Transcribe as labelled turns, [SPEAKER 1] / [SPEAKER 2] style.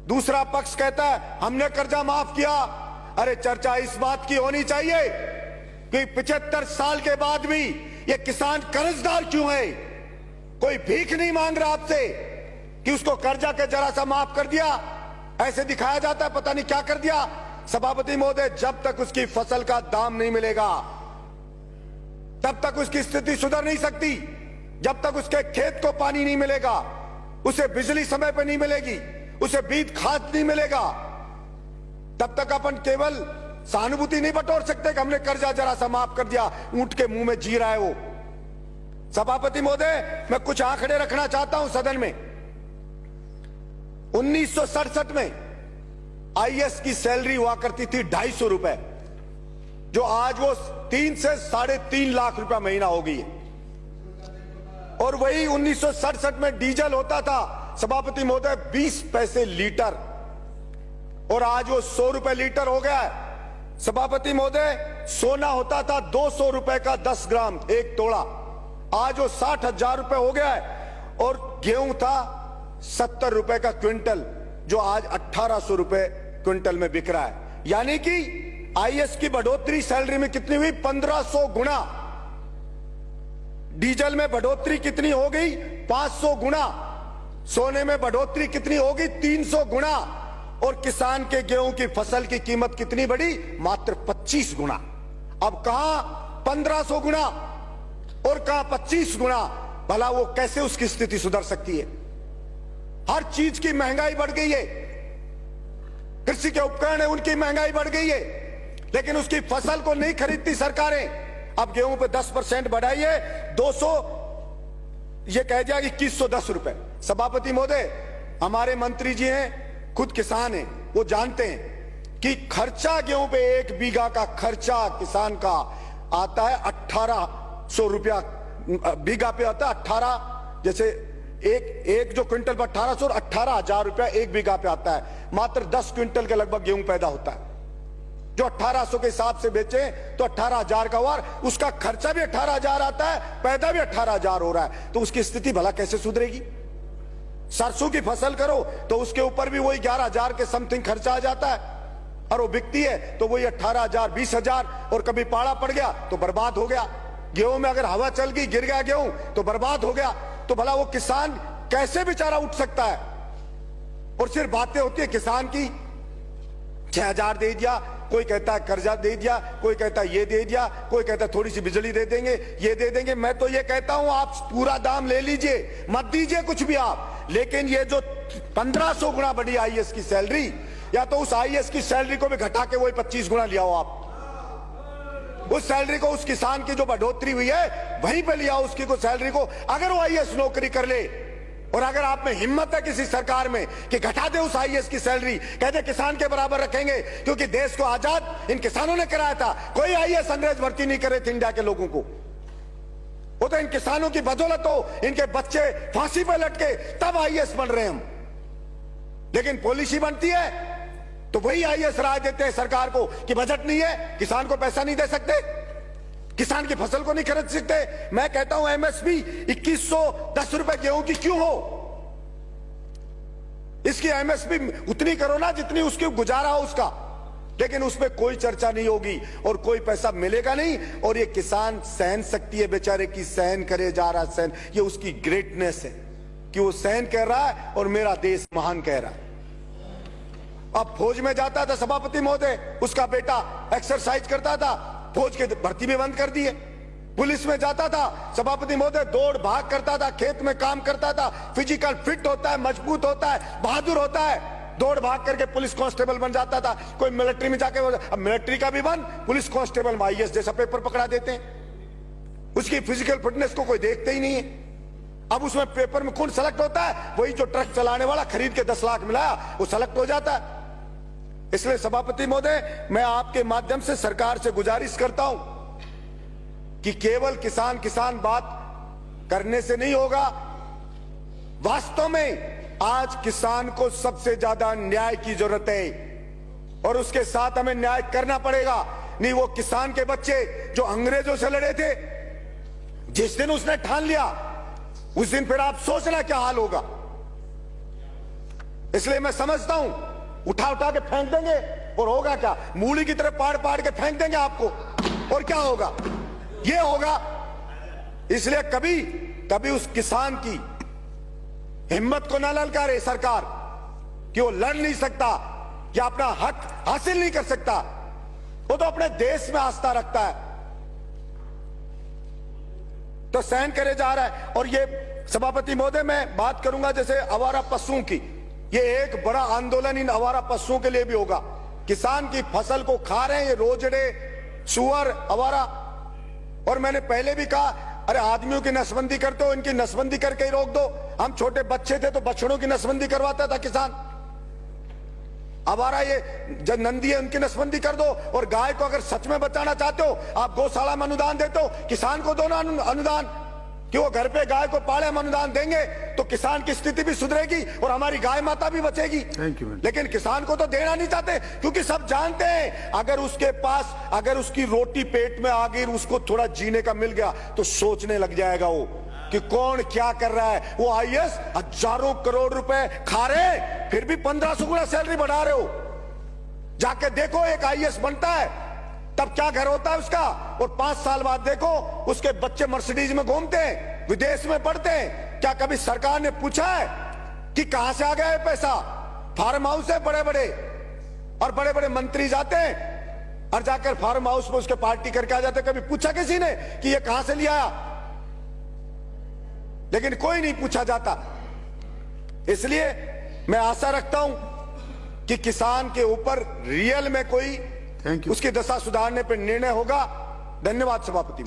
[SPEAKER 1] दूसरा पक्ष कहता है हमने कर्जा माफ किया। अरे चर्चा इस बात की होनी चाहिए कि 75 साल के बाद भी ये किसान कर्जदार क्यों है। कोई भीख नहीं मांग रहा आपसे कि उसको कर्जा के जरा सा माफ कर दिया, ऐसे दिखाया जाता है पता नहीं क्या कर दिया। सभापति महोदय, जब तक उसकी फसल का दाम नहीं मिलेगा तब तक उसकी स्थिति सुधर नहीं सकती। जब तक उसके खेत को पानी नहीं मिलेगा, उसे बिजली समय पर नहीं मिलेगी, उसे बीज खाद नहीं मिलेगा, तब तक अपन केवल सहानुभूति नहीं बटोर सकते कि हमने कर्जा जरा सा माफ कर दिया। ऊंट के मुंह में जी रहा है वो। सभापति महोदय, मैं कुछ आंकड़े रखना चाहता हूं सदन में। 1967 में आईएएस की सैलरी हुआ करती थी 250 रुपए, जो आज वो 3 से 3.5 लाख रुपया महीना हो गई है। और वही 1967 में डीजल होता था सभापति महोदय 20 पैसे लीटर, और आज वो 100 रुपए लीटर हो गया है। सभापति महोदय, सोना होता था 200 रुपए का 10 ग्राम 1 तोड़ा, आज वो 60,000 रुपए हो गया है। और गेहूं था 70 रुपए का क्विंटल, जो आज 1800 रुपए क्विंटल में बिक रहा है। यानी कि आईएएस की बढ़ोतरी सैलरी में कितनी हुई? 1500 गुना। डीजल में बढ़ोतरी कितनी हो गई? 500 गुना। सोने में बढ़ोतरी कितनी होगी? 300 गुना। और किसान के गेहूं की फसल की कीमत कितनी बढ़ी? मात्र 25 गुना। अब कहां 1500 गुना और कहां 25 गुना। भला वो कैसे उसकी स्थिति सुधर सकती है? हर चीज की महंगाई बढ़ गई है। कृषि के उपकरण है, उनकी महंगाई बढ़ गई है, लेकिन उसकी फसल को नहीं खरीदती सरकारें। अब गेहूं पे 10% बढ़ाइए, 200 ये कह दिया कि 2110 रुपए। सभापति महोदय, हमारे मंत्री जी हैं, खुद किसान हैं, वो जानते हैं कि खर्चा गेहूं पे 1 बीघा का खर्चा किसान का आता है 1800 रुपया बीघा पे आता है। 18 जैसे एक जो क्विंटल पर 1800 और 18,000 रुपया 1 बीघा पे आता है। मात्र 10 क्विंटल के लगभग गेहूं पैदा होता है। जो 1800 के हिसाब से बेचे तो 18,000 का हुआ, उसका खर्चा भी 18,000 आता है, पैदा भी 18,000 हो रहा है। तो उसकी स्थिति भला कैसे सुधरेगी? सरसों की फसल करो तो उसके ऊपर भी वही 11,000 के समथिंग खर्चा आ जाता है, और वो बिकती है तो वही 18,000 20,000, और कभी पाड़ा पड़ गया तो बर्बाद हो गया। गेहूं में अगर हवा चल गई, गिर गया गेहूं तो बर्बाद हो गया। तो भला वो किसान कैसे बेचारा उठ सकता है? और सिर्फ बातें होती है किसान की, 6,000 दे दिया, कोई कहता है कर्जा दे दिया, कोई कहता है ये दे दिया, कोई कहता है थोड़ी सी बिजली दे देंगे, ये दे देंगे। मैं तो ये कहता हूं आप पूरा दाम ले लीजिए, मत दीजिए कुछ भी आप, लेकिन ये जो 1500 गुना बढ़ी आईएएस की सैलरी, या तो उस आईएएस की सैलरी को भी घटा के वही 25 गुना लिया हो आप। उस सैलरी को, उस किसान की जो बढ़ोतरी हुई है वहीं पे लिया उसकी को सैलरी को। अगर वो आईएएस नौकरी कर ले, और अगर आप में हिम्मत है किसी सरकार में कि घटा दे उस आईएएस की सैलरी, कहते किसान के बराबर रखेंगे, क्योंकि देश को आजाद इन किसानों ने कराया था। कोई आईएएस अंग्रेज भर्ती नहीं करे थे इंडिया के लोगों को, वो तो इन किसानों की बदौलत हो, इनके बच्चे फांसी पर लटके तब आईएएस बन रहे हम। लेकिन पॉलिसी बनती है तो वही आईएएस राय देते हैं सरकार को कि बजट नहीं है, किसान को पैसा नहीं दे सकते, किसान की फसल को नहीं खरीद सकते। मैं कहता हूं एमएसपी 2110 रुपए गेहूं की क्यों हो? इसकी एमएसपी उतनी करो ना जितनी उसकी गुजारा हो उसका, लेकिन उसमें कोई चर्चा नहीं होगी और कोई पैसा मिलेगा नहीं। और ये किसान सहन शक्ति है बेचारे की, सहन करे जा रहा सहन, ये उसकी ग्रेटनेस है कि वो सहन कर रहा है और मेरा देश महान कह रहा है। अब फौज में जाता था सभापति महोदय, उसका बेटा एक्सरसाइज करता था, फौज की भर्ती भी बंद कर दी है। पुलिस में जाता था सभापति महोदय, दौड़ भाग करता था, खेत में काम करता था, फिजिकल फिट होता है, मजबूत होता है, बहादुर होता है, दौड़ भाग करके पुलिस कांस्टेबल बन जाता था। कोई मिलिट्री में जाके, अब मिलिट्री का भी बंद, पुलिस कांस्टेबल में आईएएस जैसा पेपर पकड़ा देते हैं। उसकी फिजिकल फिटनेस को कोई देखते ही नहीं है। अब उसमें पेपर में कौन सेलेक्ट होता है? वही जो ट्रक चलाने वाला खरीद के 10 लाख मिलाया वो सेलेक्ट हो जाता है। इसलिए सभापति महोदय, मैं आपके माध्यम से सरकार से गुजारिश करता हूं कि केवल किसान किसान बात करने से नहीं होगा। वास्तव में आज किसान को सबसे ज्यादा न्याय की जरूरत है, और उसके साथ हमें न्याय करना पड़ेगा। नहीं, वो किसान के बच्चे जो अंग्रेजों से लड़े थे, जिस दिन उसने ठान लिया उस दिन फिर आप सोचना क्या हाल होगा। इसलिए मैं समझता हूं उठा उठा के फेंक देंगे और होगा क्या, मूली की तरह पाड़ पाड़ के फेंक देंगे आपको, और क्या होगा, ये होगा। इसलिए कभी कभी उस किसान की हिम्मत को न ललकारे सरकार कि वो लड़ नहीं सकता या अपना हक हासिल नहीं कर सकता। वो तो अपने देश में आस्था रखता है, तो सहन करे जा रहा है। और ये सभापति महोदय, मैं बात करूंगा जैसे आवारा पशुओं की, ये एक बड़ा आंदोलन इन आवारा पशुओं के लिए भी होगा। किसान की फसल को खा रहे हैं ये रोजड़े, सुअर, आवारा। और मैंने पहले भी कहा, अरे आदमियों की नसबंदी करते हो, इनकी नसबंदी करके ही रोक दो। हम छोटे बच्चे थे तो बछड़ों की नसबंदी करवाता था किसान। आवारा ये जो नंदी है उनकी नसबंदी कर दो। और गाय को अगर सच में बचाना चाहते हो, आप गौशाला में अनुदान देते हो, किसान को दो ना अनुदान, कि वो घर पे गाय को पाले। हम अनुदान देंगे तो किसान की स्थिति भी सुधरेगी और हमारी गाय माता भी बचेगी। लेकिन किसान को तो देना नहीं चाहते, क्योंकि सब जानते हैं अगर उसके पास, अगर उसकी रोटी पेट में आ गई, उसको थोड़ा जीने का मिल गया, तो सोचने लग जाएगा वो कि कौन क्या कर रहा है। वो आईएएस हजारों करोड़ रुपए खा रहे, फिर भी 1500 गुना सैलरी बढ़ा रहे हो। जाके देखो एक आईएएस बनता है तब क्या घर होता है उसका, और 5 साल बाद देखो उसके बच्चे मर्सिडीज में घूमते हैं, विदेश में पढ़ते हैं। क्या कभी सरकार ने पूछा है कि कहां से आ गया है पैसा? फार्म हाउस है बड़े बड़े, और बड़े बड़े मंत्री जाते हैं और जाकर फार्म हाउस में उसके पार्टी करके आ जाते। कभी पूछा किसी ने कि ये कहां से लिया आया? लेकिन कोई नहीं पूछा जाता। इसलिए मैं आशा रखता हूं कि किसान के ऊपर रियल में कोई उसकी दशा सुधारने पर निर्णय होगा। धन्यवाद सभापति।